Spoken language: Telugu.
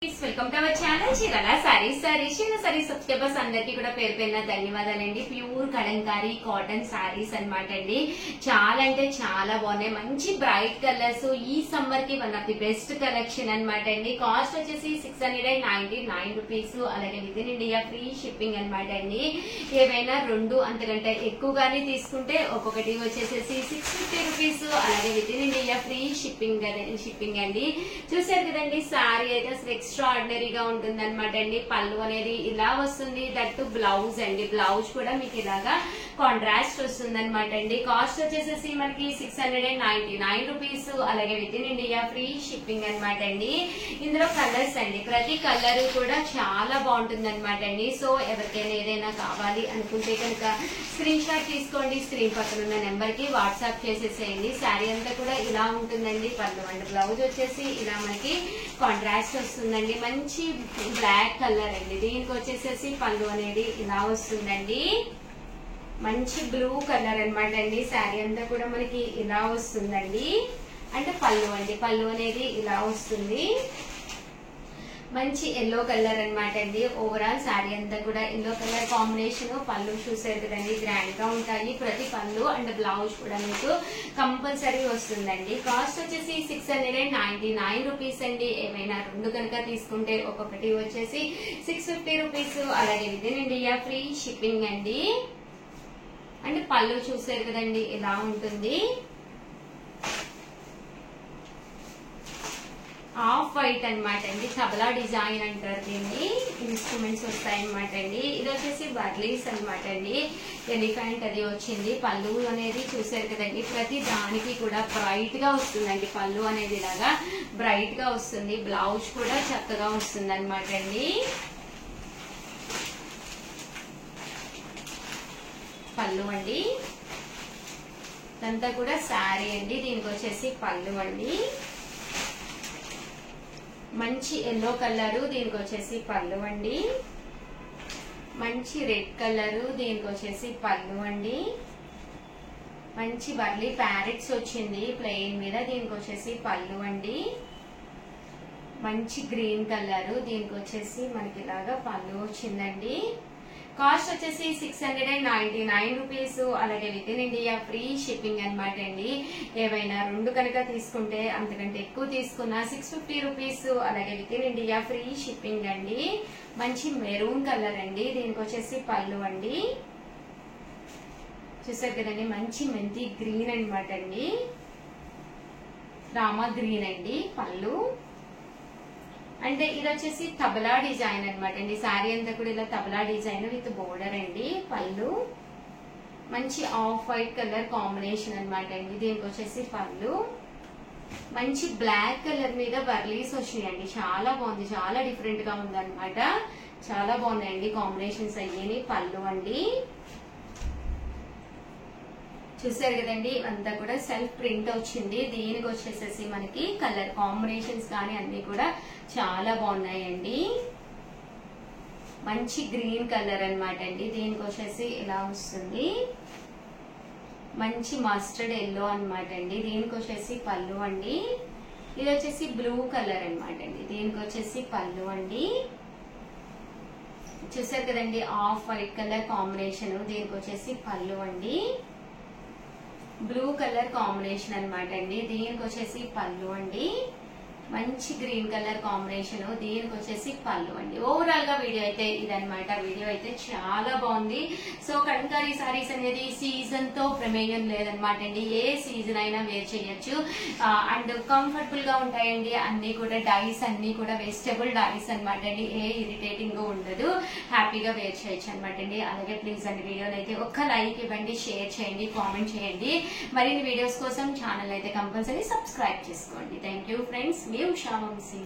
Welcome to our channel Chirala saris. Saris subscribers అందరికీ కూడా పేరు పేరున ధన్యవాదాలండి. ప్యూర్ కలంకారీ కాటన్ సారీస్ అన్నమాట అండి. చాలా అంటే చాలా బాగున్నాయి. మంచి బ్రైట్ కలర్స్. ఈ సమ్మర్ కి one of the best collection అన్నమాట అండి. కాస్ట్ వచ్చేసి 699 రూపీస్. అలాగే with in India free shipping అన్నమాట అండి. ఏవైనా రెండు అంతకంటే ఎక్కువగానే తీసుకుంటే ఒక్కొక్కటి వచ్చేసేసి 650 రూపీస్. అలాగే with in India free shipping అండి. చూసారు కదండి, సారీ అయితే అసలు ఎక్స్ట్రాఆర్డినరీగా ఉంటుంది అనమాట అండి. పళ్ళు అనేది ఇలా వస్తుంది. దట్టు బ్లౌజ్ అండి. బ్లౌజ్ కూడా మీకు ఇలాగా కాంట్రాస్ట్ వస్తుంది అనమాట అండి. కాస్ట్ వచ్చేసేసి మనకి 699 రూపీస్. అలాగే with in India free shipping అనమాట అండి. ఇందులో కలర్స్ అండి. ప్రతి కలర్ కూడా చాలా బాగుంటుంది అనమాట అండి. సో ఎవరికైనా ఏదైనా కావాలి అనుకుంటే కనుక స్క్రీన్ షాట్ తీసుకోండి. స్క్రీన్ పక్కన ఉన్న నెంబర్ కి వాట్సాప్ చేసేసేయండి. శారీ అంతా కూడా ఇలా ఉంటుందండి. పళ్ళు అండ్ బ్లౌజ్ వచ్చేసి ఇలా మనకి కాంట్రాస్ట్ వస్తుందండి. మంచి బ్లాక్ కలర్ అండి. దీనికి వచ్చేసేసి పళ్ళు అనేది ఇలా వస్తుందండి. మంచి బ్లూ కలర్ అన్నమాట అండి. శారీ అంతా కూడా మనకి ఇలా వస్తుందండి. అంటే పళ్ళు అండి. పళ్ళు అనేది ఇలా వస్తుంది. మంచి ఎల్లో కలర్ అన్నమాట అండి. ఓవరాల్ శారీ అంతా కూడా ఎల్లో కలర్ కాంబినేషన్. పళ్ళు చూసారు కదండి, గ్రాండ్ గా ఉంటాయి. ప్రతి పళ్ళు అండ్ బ్లౌజ్ కూడా మీకు కంపల్సరీ వస్తుందండి. కాస్ట్ వచ్చేసి 699 రూపీస్ అండి. ఏమైనా రెండు కనుక తీసుకుంటే ఒక్కొక్కటి వచ్చేసి 650 రూపీస్. అలాగే with in India free shipping అండి. అంటే పళ్ళు చూసారు కదండి, ఇలా ఉంటుంది. ఆఫ్ వైట్ అనమాట అండి. తబలా డిజైన్ అంటారు దీన్ని. ఇన్స్ట్రుమెంట్స్ వస్తాయి అనమాట అండి. ఇది వచ్చేసి బర్లీస్ అనమాట అండి. ఎలిఫెంట్ అది వచ్చింది. పళ్ళు అనేది చూసారు కదండి, ప్రతి దానికి కూడా బ్రైట్ గా వస్తుందండి. పళ్ళు అనేది ఇలాగా బ్రైట్ గా వస్తుంది. బ్లౌజ్ కూడా చక్కగా వస్తుంది అనమాట అండి. పళ్ళు అండి. ఇదంతా కూడా శారీ అండి. దీనికి వచ్చేసి పళ్ళు అండి. మంచి ఎల్లో కలరు. దీనికి వచ్చేసి పళ్ళు అండి. మంచి రెడ్ కలరు. దీనికి వచ్చేసి పళ్ళు అండి. మంచి వర్లీ ప్యారెట్స్ వచ్చింది ప్లెయిన్ మీద. దీనికి వచ్చేసి పళ్ళు అండి. మంచి గ్రీన్ కలరు. దీనికి వచ్చేసి మనకి ఇలాగా పళ్ళు వచ్చిందండి. కాస్ట్ వచ్చేసి 699 రూపీస్. అలాగే with in India free shipping అనమాట అండి. ఏవైనా రెండు కనుక తీసుకుంటే అంతకంటే ఎక్కువ తీసుకున్నా 650 రూపీస్. అలాగే with in India free shipping అండి. మంచి మెరూన్ కలర్ అండి. దీనికి వచ్చేసి పళ్ళు అండి. చూసారు కదండి, మంచి మెంతి గ్రీన్ అనమాట అండి. రామా గ్రీన్ అండి పళ్ళు. అంటే ఇది వచ్చేసి తబలా డిజైన్ అనమాట అండి. శారీ అంతా కూడా ఇలా తబలా డిజైన్ విత్ బోర్డర్ అండి. పళ్ళు మంచి ఆఫ్ వైట్ కలర్ కాంబినేషన్ అనమాట అండి. దీనికి వచ్చేసి పళ్ళు మంచి బ్లాక్ కలర్ మీద బర్లీస్ వచ్చినాయండి. చాలా బాగుంది. చాలా డిఫరెంట్ గా ఉంది అనమాట. చాలా బాగున్నాయండి కాంబినేషన్స్ అయ్యి. పళ్ళు అండి. చూసారు కదండి, అంతా కూడా సెల్ఫ్ ప్రింట్ వచ్చింది. దీనికి వచ్చేసేసి మనకి కలర్ కాంబినేషన్స్ కానీ అన్ని కూడా చాలా బాగున్నాయండి. మంచి గ్రీన్ కలర్ అనమాట అండి. దీనికి వచ్చేసి ఇలా వస్తుంది. మంచి మస్టర్డ్ ఎల్లో అనమాట అండి. దీనికి వచ్చేసి పళ్ళు అండి. ఇది వచ్చేసి బ్లూ కలర్ అనమాట అండి. దీనికి వచ్చేసి పళ్ళు అండి. చూసారు కదండి, ఆఫ్ వైట్ కలర్ కాంబినేషన్. దీనికి వచ్చేసి పళ్ళు అండి. బ్లూ కలర్ కాంబినేషన్ అనమాట అండి. దీనికి వచ్చేసి పళ్ళు అండి. మంచి గ్రీన్ కలర్ కాంబినేషన్. దీనికి వచ్చేసి పళ్ళు అండి. ఓవరాల్ గా వీడియో అయితే ఇదనమాట. వీడియో అయితే చాలా బాగుంది. సో కలంకారీ సారీస్ అనేది సీజన్ తో ప్రమేయం లేదనమాట అండి. ఏ సీజన్ అయినా వేర్ చేయొచ్చు. అండ్ కంఫర్టబుల్ గా ఉంటాయండి. అన్ని కూడా డైస్ అన్ని కూడా వెజిటబుల్ డైస్ అనమాట అండి. ఏ ఇరిటేటింగ్ ఉండదు. హ్యాపీగా వేర్ చేయొచ్చు అనమాట అండి. అలాగే ప్లీజ్ అండి వీడియోని అయితే ఒక్క లైక్ ఇవ్వండి, షేర్ చేయండి, కామెంట్ చేయండి. మరిన్ని వీడియోస్ కోసం ఛానల్ అయితే కంపల్సరీ సబ్స్క్రైబ్ చేసుకోండి. Thank you friends. మీ ఉషా వంశీ.